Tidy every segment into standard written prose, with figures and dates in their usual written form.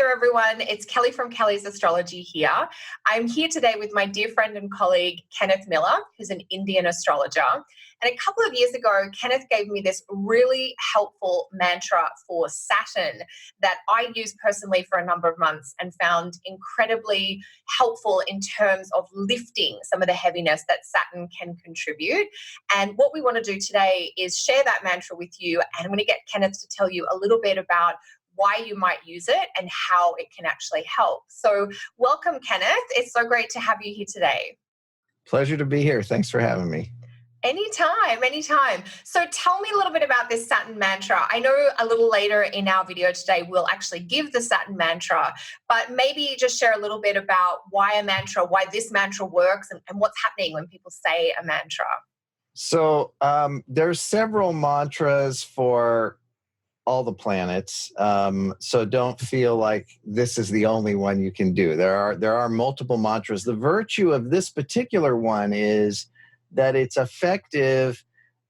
there, everyone. It's Kelly from Kelly's Astrology here. I'm here today with my dear friend and colleague, Kenneth Miller, who's an Indian astrologer. And a couple of years ago, Kenneth gave me this really helpful mantra for Saturn that I used personally for a number of months and found incredibly helpful in terms of lifting some of the heaviness that Saturn can contribute. And what we want to do today is share that mantra with you. And I'm going to get Kenneth to tell you a little bit about why you might use it and how it can actually help. So welcome, Kenneth. It's so great to have you here today. Pleasure to be here. Thanks for having me. Anytime. So tell me a little bit about this Saturn mantra. I know a little later in our video today, we'll actually give the Saturn mantra, but maybe just share a little bit about why a mantra, why this mantra works, and what's happening when people say a mantra. So there's several mantras for all the planets. So don't feel like this is the only one you can do. There are multiple mantras. The virtue of this particular one is that it's effective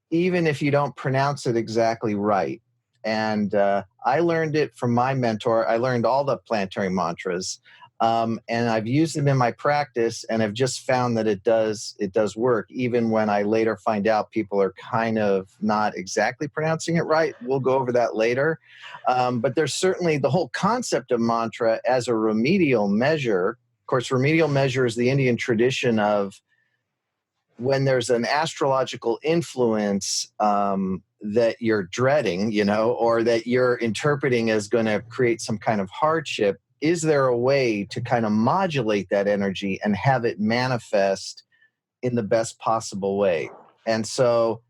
even if you don't pronounce it exactly right. And I learned it from my mentor. I learned all the planetary mantras, and I've used them in my practice, and I've just found that it does work, even when I later find out people are kind of not exactly pronouncing it right. We'll go over that later. But there's certainly the whole concept of mantra as a remedial measure. Of course, remedial measure is the Indian tradition of when there's an astrological influence that you're dreading, or that you're interpreting as going to create some kind of hardship. Is there a way to kind of modulate that energy and have it manifest in the best possible way? And so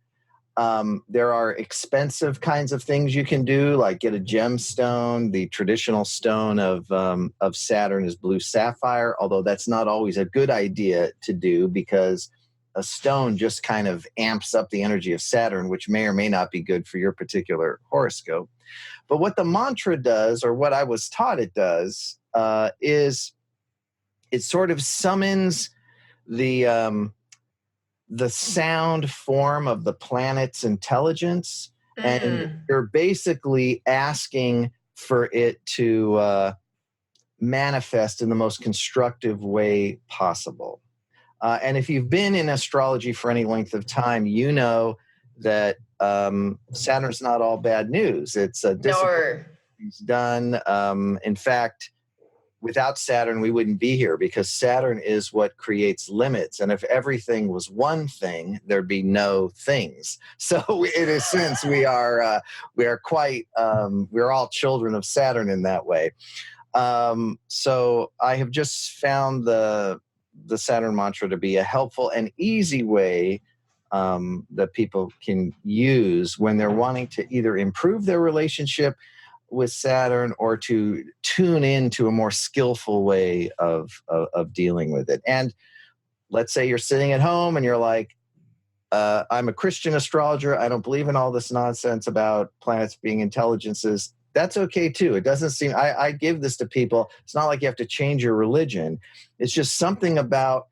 there are expensive kinds of things you can do, like get a gemstone. The traditional stone of Saturn is blue sapphire, although that's not always a good idea to do because a stone just kind of amps up the energy of Saturn, which may or may not be good for your particular horoscope. But what the mantra does, or what I was taught it does, is it sort of summons the sound form of the planet's intelligence, and you're basically asking for it to manifest in the most constructive way possible. And if you've been in astrology for any length of time, you know that Saturn's not all bad news. It's a discipline he's done. In fact, without Saturn, we wouldn't be here because Saturn is what creates limits. And if everything was one thing, there'd be no things. So in a sense, we're all children of Saturn in that way. So I have just found the Saturn mantra to be a helpful and easy way that people can use when they're wanting to either improve their relationship with Saturn or to tune into a more skillful way of dealing with it. And let's say you're sitting at home and you're like, I'm a Christian astrologer. I don't believe in all this nonsense about planets being intelligences. That's okay too. It doesn't seem, I give this to people. It's not like you have to change your religion. It's just something about,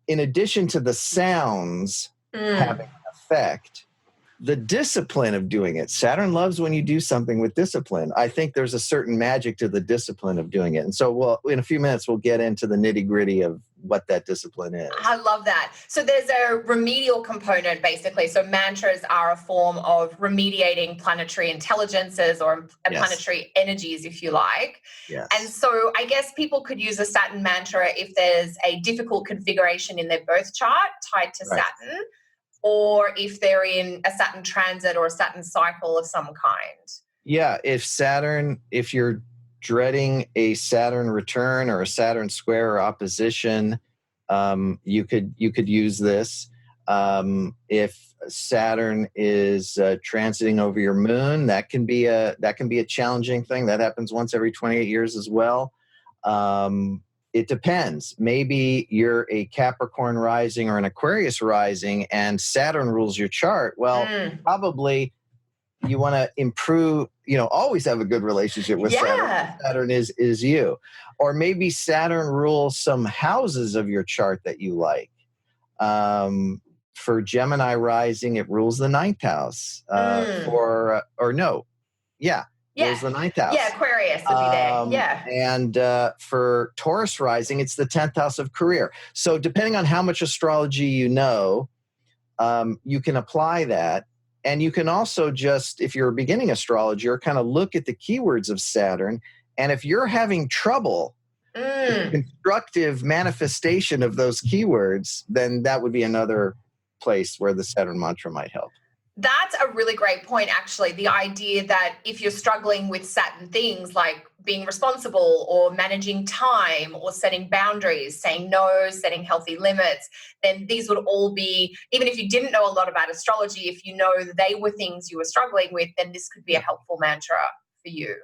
in addition to the sounds having an effect, the discipline of doing it. Saturn loves when you do something with discipline. I think there's a certain magic to the discipline of doing it. And so in a few minutes, we'll get into the nitty-gritty of what that discipline is. I love that. So there's a remedial component, basically. So mantras are a form of remediating planetary intelligences or planetary energies, if you like. Yes. And so I guess people could use a Saturn mantra if there's a difficult configuration in their birth chart tied to Saturn, or if they're in a Saturn transit or a Saturn cycle of some kind. Yeah, if you're dreading a Saturn return or a Saturn square or opposition, you could use this. If Saturn is transiting over your moon, that can be a challenging thing. That happens once every 28 years as well. It depends. Maybe you're a Capricorn rising or an Aquarius rising and Saturn rules your chart. Well, probably you want to improve, always have a good relationship with Saturn. Saturn is you. Or maybe Saturn rules some houses of your chart that you like. For Gemini rising, it rules the 9th house. was the ninth house. Yeah, Aquarius would be there. Yeah. And for Taurus rising, it's the 10th house of career. So depending on how much astrology you know, you can apply that. And you can also just, if you're a beginning astrologer, kind of look at the keywords of Saturn. And if you're having trouble with constructive manifestation of those keywords, then that would be another place where the Saturn mantra might help. That's a really great point, actually. The idea that if you're struggling with certain things like being responsible or managing time or setting boundaries, saying no, setting healthy limits, then these would all be, even if you didn't know a lot about astrology, if you know they were things you were struggling with, then this could be a helpful mantra for you.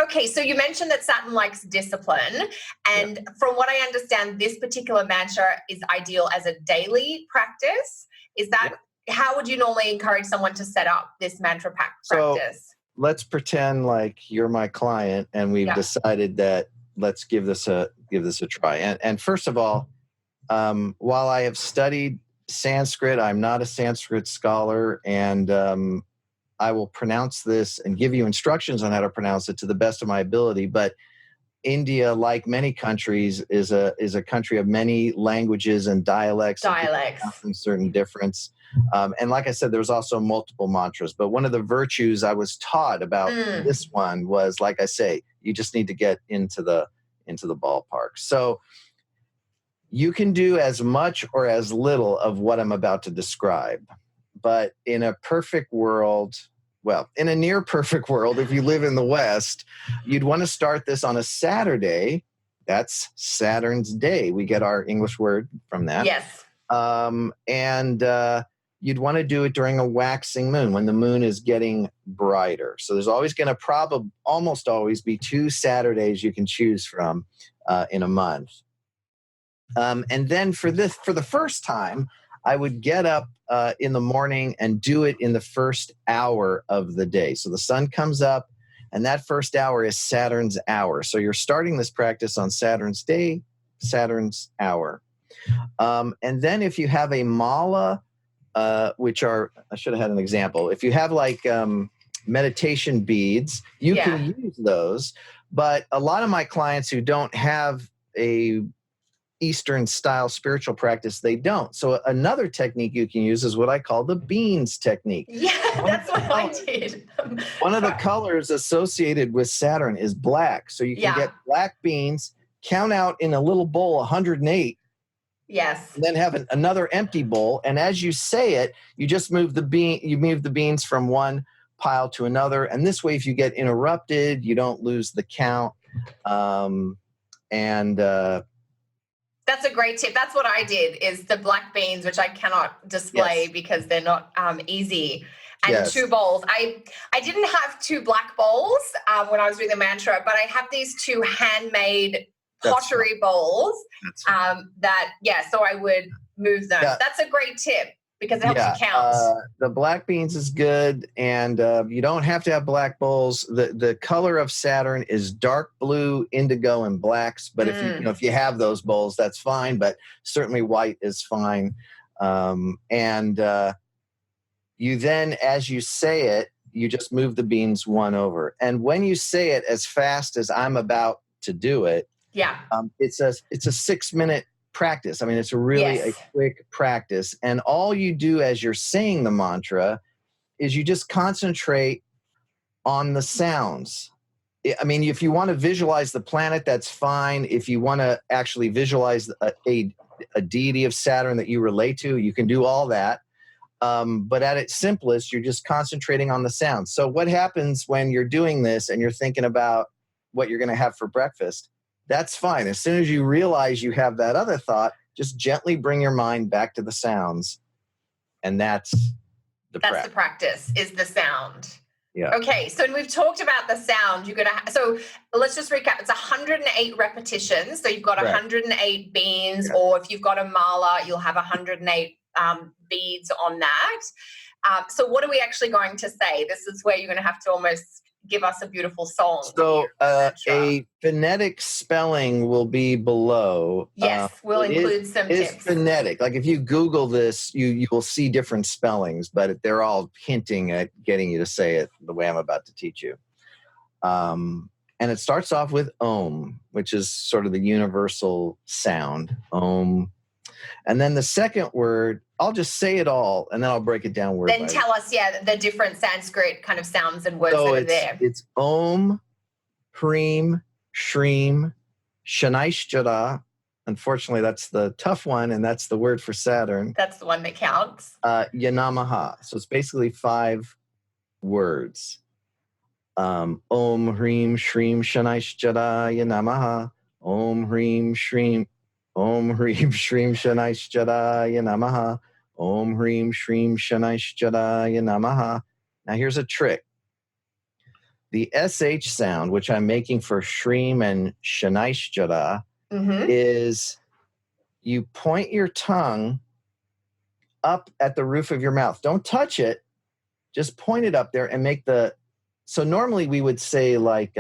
Okay, so you mentioned that Saturn likes discipline, and from what I understand, this particular mantra is ideal as a daily practice. Is that how would you normally encourage someone to set up this mantra practice? So let's pretend like you're my client, and we've decided that let's give this a try. And first of all, while I have studied Sanskrit, I'm not a Sanskrit scholar, and I will pronounce this and give you instructions on how to pronounce it to the best of my ability. But India, like many countries, is a country of many languages and dialects. And certain difference. And like I said, there's also multiple mantras. But one of the virtues I was taught about this one was, like I say, you just need to get into the ballpark. So you can do as much or as little of what I'm about to describe. But in a perfect world, well, in a near perfect world, if you live in the West, you'd want to start this on a Saturday. That's Saturn's day. We get our English word from that. Yes. And you'd want to do it during a waxing moon when the moon is getting brighter. So there's always going to almost always be 2 Saturdays you can choose from in a month. And then for the first time, I would get up in the morning and do it in the first hour of the day. So the sun comes up, and that first hour is Saturn's hour. So you're starting this practice on Saturn's day, Saturn's hour. And then if you have a mala, which are, I should have had an example. If you have like meditation beads, you can use those. But a lot of my clients who don't have a Eastern style spiritual practice, they don't. So another technique you can use is what I call the beans technique. Yeah, that's what I did. One of the colors associated with Saturn is black. So you can get black beans, count out in a little bowl 108. Yes. And then have another empty bowl. And as you say it, you just move the beans from one pile to another. And this way, if you get interrupted, you don't lose the count. That's a great tip. That's what I did, is the black beans, which I cannot display because they're not easy. And 2 bowls. I didn't have 2 black bowls when I was doing the mantra, but I have these 2 handmade pottery bowls so I would move them. Yeah. That's a great tip because it helps you count. The black beans is good, and you don't have to have black bowls. The color of Saturn is dark blue, indigo, and blacks. But if you have those bowls, that's fine. But certainly white is fine. You then, as you say it, you just move the beans one over. And when you say it as fast as I'm about to do it, it's a 6-minute practice. I mean, it's really a quick practice. And all you do as you're saying the mantra is you just concentrate on the sounds. I mean, if you want to visualize the planet, that's fine. If you want to actually visualize a deity of Saturn that you relate to, you can do all that. But at its simplest, you're just concentrating on the sounds. So what happens when you're doing this and you're thinking about what you're going to have for breakfast? That's fine. As soon as you realize you have that other thought, just gently bring your mind back to the sounds. And that's the practice, is the sound. Yeah. Okay, so we've talked about the sound. So let's just recap. It's 108 repetitions. So you've got 108 beans, or if you've got a mala, you'll have 108 beads on that. So what are we actually going to say? This is where you're going to have to almost give us a beautiful song. So a phonetic spelling will be below. Yes, we'll include some tips. It's phonetic. Like if you Google this, you will see different spellings, but they're all hinting at getting you to say it the way I'm about to teach you. And it starts off with Om, which is sort of the universal sound, Om. And then the second word, I'll just say it all, and then I'll break it down word by word. Then tell us, the different Sanskrit kind of sounds and words that are there. It's Om, Hreem, Shreem, Shaneyesh-chara. Unfortunately, that's the tough one, and that's the word for Saturn. That's the one that counts. yaNamaha. So it's basically 5 words. Om Hreem Shreem Shaneyesh-chara yaNamaha. Om Hreem Shreem. Om Hreem Shreem Shaneyesh-chara yaNamaha. Om Hreem Shreem Shaneyesh-chara yaNamaha. Now here's a trick. The SH sound, which I'm making for Shreem and Shaneyesh-chara, is you point your tongue up at the roof of your mouth. Don't touch it. Just point it up there and make the... So normally we would say like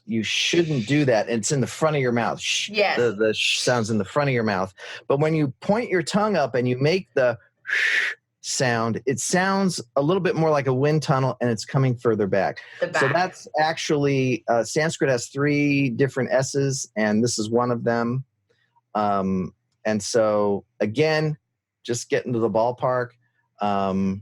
you shouldn't do that. It's in the front of your mouth. Yes. The sh sound's in the front of your mouth. But when you point your tongue up and you make the sh sound, it sounds a little bit more like a wind tunnel and it's coming further back. So that's actually, Sanskrit has 3 different S's and this is one of them. And so again, just get into the ballpark. The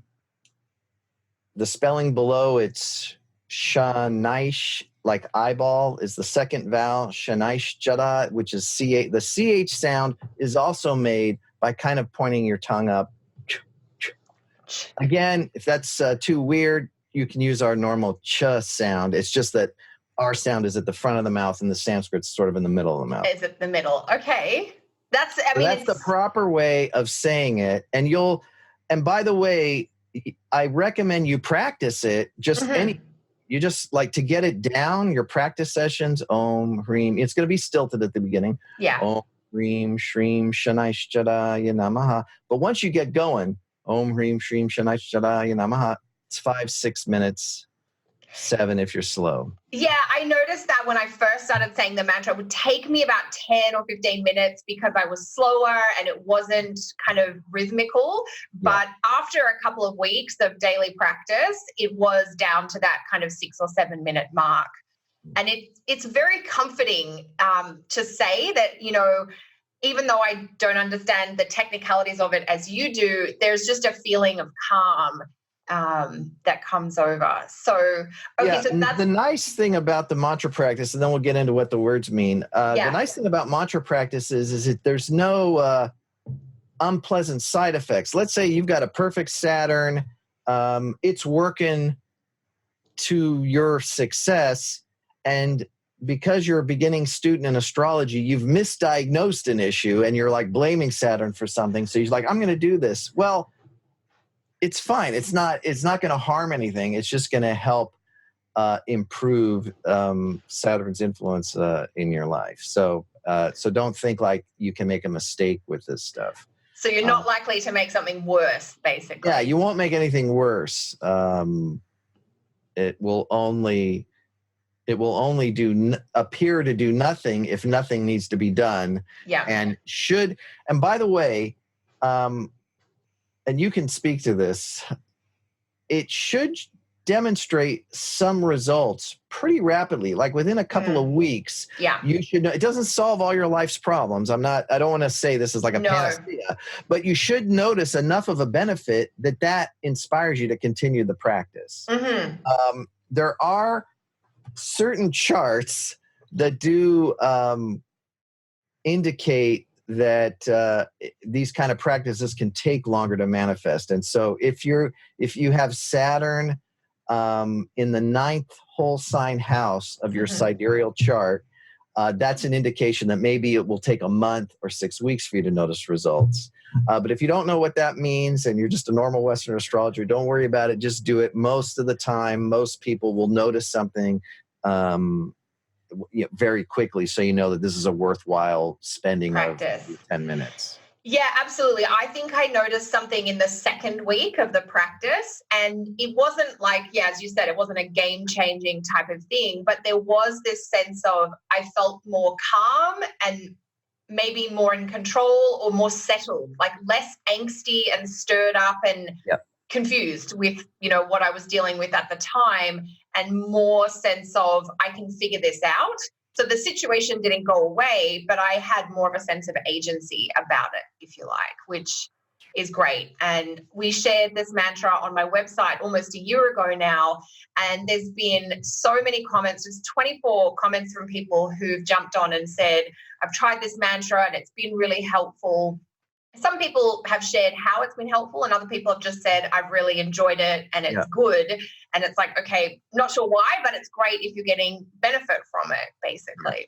spelling below, it's Shanish, like eyeball, is the second vowel. Shaneyesh-chara, which is CH. The CH sound is also made by kind of pointing your tongue up. Again, if that's too weird, you can use our normal ch sound. It's just that our sound is at the front of the mouth and the Sanskrit's sort of in the middle of the mouth. Is it the middle? Okay. That's the proper way of saying it. And by the way, I recommend you practice it you just like to get it down, your practice sessions, Om, Hreem. It's going to be stilted at the beginning. Yeah. Om, Hreem, Shreem, Shaneyesh-chara, yaNamaha. But once you get going, Om, Hreem, Shreem, Shaneyesh-chara, yaNamaha, it's 5-6 minutes, 7 if you're slow. Yeah, I noticed that when I first started saying the mantra, it would take me about 10 or 15 minutes because I was slower and it wasn't kind of rhythmical. But after a couple of weeks of daily practice, it was down to that kind of 6 or 7 minute mark. And it's very comforting to say that, even though I don't understand the technicalities of it as you do, there's just a feeling of calm that comes over. So, okay, so that's the nice thing about the mantra practice, and then we'll get into what the words mean. The nice thing about mantra practice is that there's no unpleasant side effects. Let's say you've got a perfect Saturn, it's working to your success, and because you're a beginning student in astrology, you've misdiagnosed an issue and you're like blaming Saturn for something. So you're like, I'm going to do this. Well, it's fine. It's not going to harm anything. It's just going to help improve Saturn's influence in your life. So don't think like you can make a mistake with this stuff. So you're not likely to make something worse, basically. Yeah, you won't make anything worse. It will only appear to do nothing if nothing needs to be done. Yeah. And by the way, and you can speak to this, it should demonstrate some results pretty rapidly, like within a couple of weeks. Yeah. You should know. It doesn't solve all your life's problems. I don't want to say this is like a panacea, but you should notice enough of a benefit that inspires you to continue the practice. Mm-hmm. There are certain charts that do indicate that these kind of practices can take longer to manifest. And so if you have Saturn in the 9th whole sign house of your sidereal chart, that's an indication that maybe it will take a month or 6 weeks for you to notice results. But if you don't know what that means and you're just a normal Western astrologer, don't worry about it. Just do it. Most of the time, most people will notice something very quickly, so you know that this is a worthwhile spending practice. of 10 minutes. Yeah, absolutely. I think I noticed something in the second week of the practice, and it wasn't like, yeah, as you said, it wasn't a game-changing type of thing, but there was this sense of I felt more calm and maybe more in control or more settled, like less angsty and stirred up and Yep. confused with, what I was dealing with at the time, and more sense of I can figure this out. So the situation didn't go away, but I had more of a sense of agency about it, if you like, which is great. And we shared this mantra on my website almost a year ago now, and there's been so many comments. There's 24 comments from people who've jumped on and said, I've tried this mantra and it's been really helpful. Some people have shared how it's been helpful, and other people have just said, I've really enjoyed it and it's good. And it's like, okay, not sure why, but it's great if you're getting benefit from it, basically.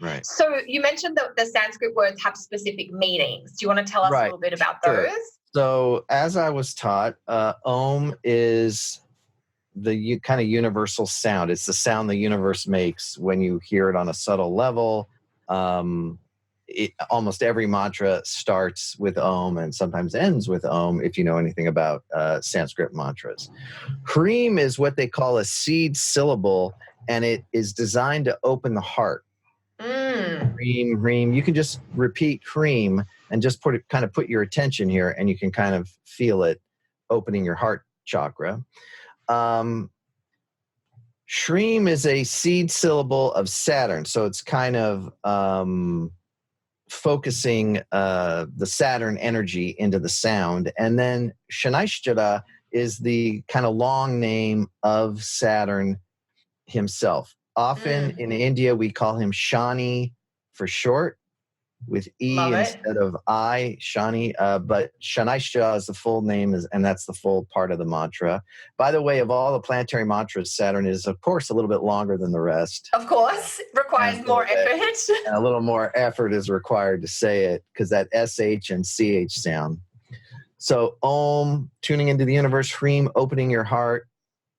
Right. So you mentioned that the Sanskrit words have specific meanings. Do you want to tell us a little bit about those? So as I was taught, Om is the kind of universal sound. It's the sound the universe makes when you hear it on a subtle level. Almost every mantra starts with Om and sometimes ends with Om, if you know anything about Sanskrit mantras. Hreem is what they call a seed syllable, and it is designed to open the heart. Hreem, Hreem. You can just repeat Hreem and just put your attention here, and you can kind of feel it opening your heart chakra. Shreem is a seed syllable of Saturn, so it's kind of focusing the Saturn energy into the sound. And then shanish-chara is the kind of long name of Saturn himself. Often in India, we call him Shani for short, with E instead of I, Shani. But shanish-chara is the full name, and that's the full part of the mantra. By the way, of all the planetary mantras, Saturn is, of course, a little bit longer than the rest. Of course, requires more effort. And a little more effort is required to say it because that SH and CH sound. So Om, tuning into the universe, Hreem, opening your heart,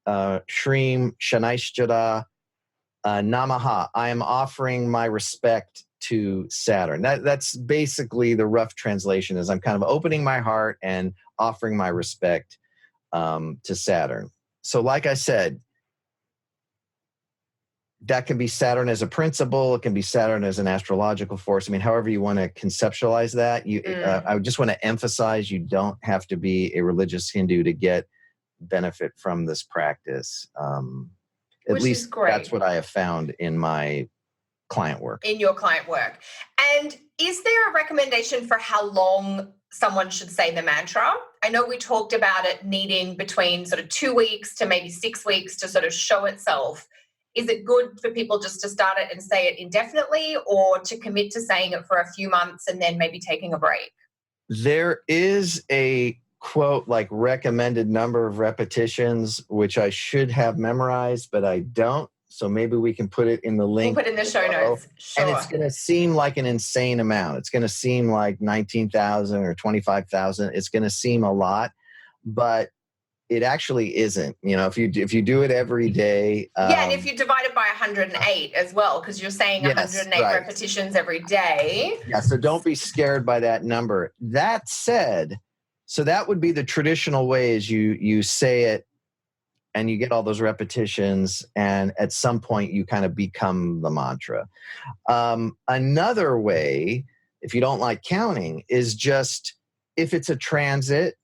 Shreem, shanish-chara, Namaha, I am offering my respect to Saturn. That's basically the rough translation, is I'm kind of opening my heart and offering my respect to Saturn. So like I said, that can be Saturn as a principle. It can be Saturn as an astrological force. I mean, however you want to conceptualize that. I just want to emphasize you don't have to be a religious Hindu to get benefit from this practice. At least that's what I have found in my client work. In your client work. And is there a recommendation for how long someone should say the mantra? I know we talked about it needing between sort of 2 weeks to maybe 6 weeks to sort of show itself. Is it good for people just to start it and say it indefinitely, or to commit to saying it for a few months and then maybe taking a break? There is a quote, like recommended number of repetitions, which I should have memorized, but I don't. So maybe we can put it in the link. We'll put it in the show notes. Sure. And it's going to seem like an insane amount. It's going to seem like 19,000 or 25,000. It's going to seem a lot, but it actually isn't. If you do it every day. And if you divide it by 108 as well, because you're saying 108 repetitions every day. Yeah, so don't be scared by that number. That said, so that would be the traditional way, is you say it and you get all those repetitions, and at some point you kind of become the mantra. Another way, if you don't like counting, is just, if it's a transit,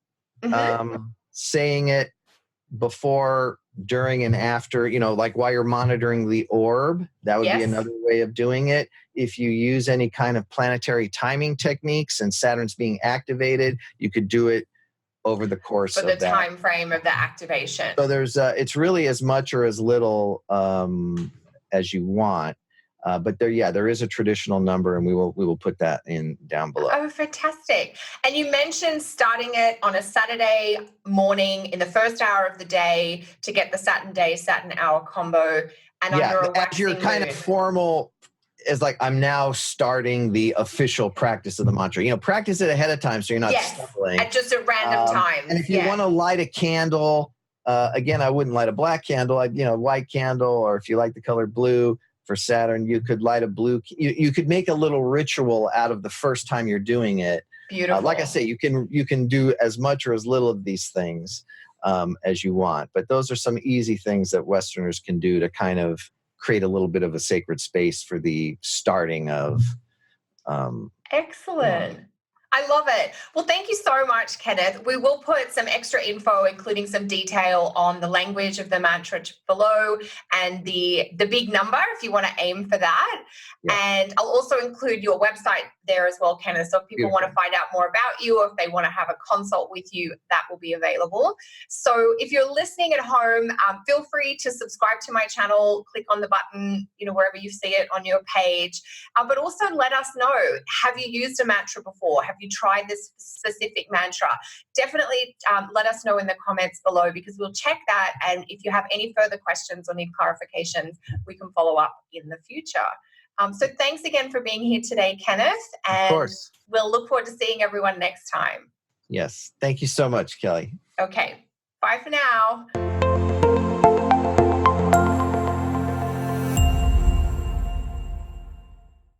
saying it before, during, and after, like while you're monitoring the orb. That would be another way of doing it. If you use any kind of planetary timing techniques and Saturn's being activated, you could do it over the course of that. For the time frame of the activation. So there's it's really as much or as little as you want. But there is a traditional number, and we will put that in down below. Oh, fantastic. And you mentioned starting it on a Saturday morning in the first hour of the day to get the Saturn day, Saturn hour combo, and under a waxing moon. As your kind of formal, is like, I'm now starting the official practice of the mantra. Practice it ahead of time so you're not stumbling. At just at random times. And if you want to light a candle, again, I wouldn't light a black candle. White candle, or if you like the color blue for Saturn, you could light a blue. You could make a little ritual out of the first time you're doing it. Beautiful. Like I say, you can do as much or as little of these things as you want, but those are some easy things that Westerners can do to kind of create a little bit of a sacred space for the starting of. Excellent. I love it. Well, thank you so much, Kenneth. We will put some extra info, including some detail on the language of the mantra below and the big number if you want to aim for that. Yeah. And I'll also include your website there as well, Kenneth. So if people want to find out more about you or if they want to have a consult with you, that will be available. So if you're listening at home, feel free to subscribe to my channel, click on the button, wherever you see it on your page. But also let us know, have you used a mantra before? Have you tried this specific mantra? Definitely let us know in the comments below, because we'll check that. And if you have any further questions or need clarifications, we can follow up in the future. So thanks again for being here today, Kenneth. And of course. We'll look forward to seeing everyone next time. Yes. Thank you so much, Kelly. Okay. Bye for now.